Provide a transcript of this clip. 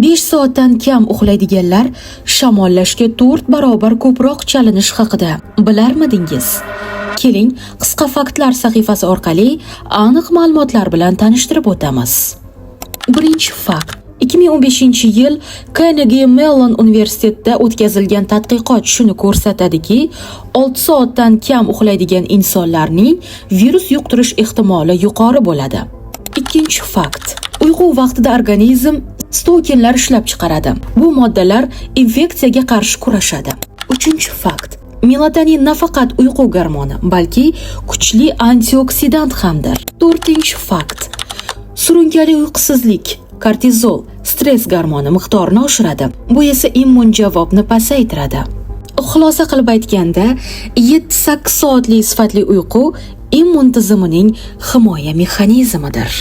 5 soatdan kam uxlaydiganlar shamollashga 4 barobar ko'proq chalinish haqida bilarmidingiz? Keling, qisqa faktlar sahifasi orqali aniq ma'lumotlar bilan tanishtirib o'tamiz. Birinchi fakt. 2015-yil Carnegie Mellon universitetida o'tkazilgan tadqiqot shuni ko'rsatadiki, 6 soatdan kam uxlaydigan insonlarning virus yuqtirish ehtimoli yuqori bo'ladi. Ikkinchi fakt. Uyqu vaqtida organizm stokinlar ishlab chiqaradi. Bu moddalar infeksiyaga qarshi kurashadi. Uchinchi fakt. Melatonin nafaqat uyqu gormoni, balki kuchli antioksidant hamdir. To'rtinchi fakt. Surunkali uyqusizlik kortizol, stress gormoni miqdorini oshiradi. Bu esa immun javobni pasaytiradi. Xulosa qilib aytganda, 7-8 soatli sifatli uyqu immun tizimining himoya mexanizmidir.